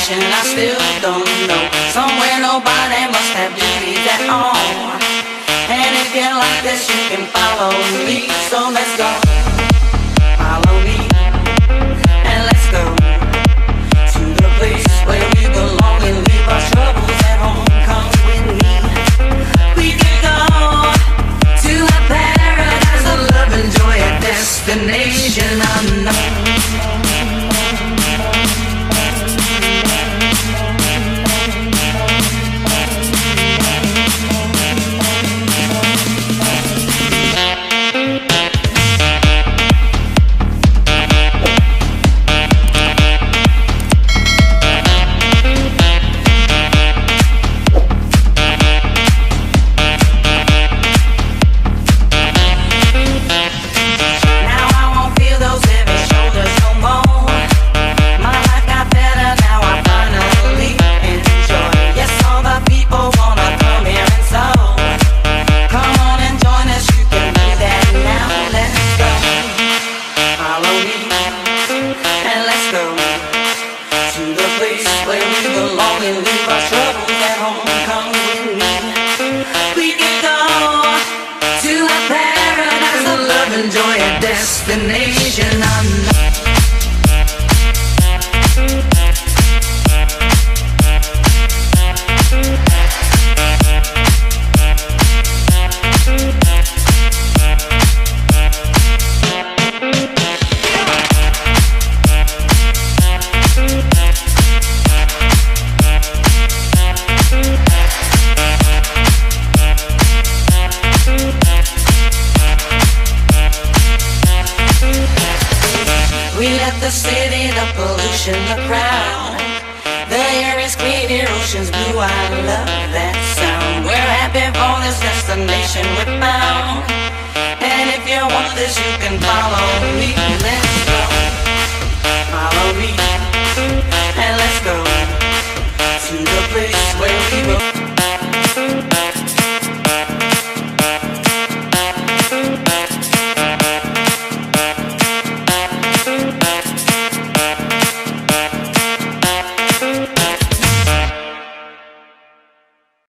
destination I still don't know. Somewhere nobody must have duties at all. And if you like this, you can follow me. So let's go. Follow me and let's go to the place where we belong and leave our troubles at home. Come with me. We can go to a paradise of love and joy, a destination unknown. Enjoy a destination unknown. We left the city, the pollution, the crowd. The air is clear, ocean's blue, I love that sound. We're happy for this destination we found. And if you want this, you can follow me. Let's go. Follow me and let's go to the place where we belong.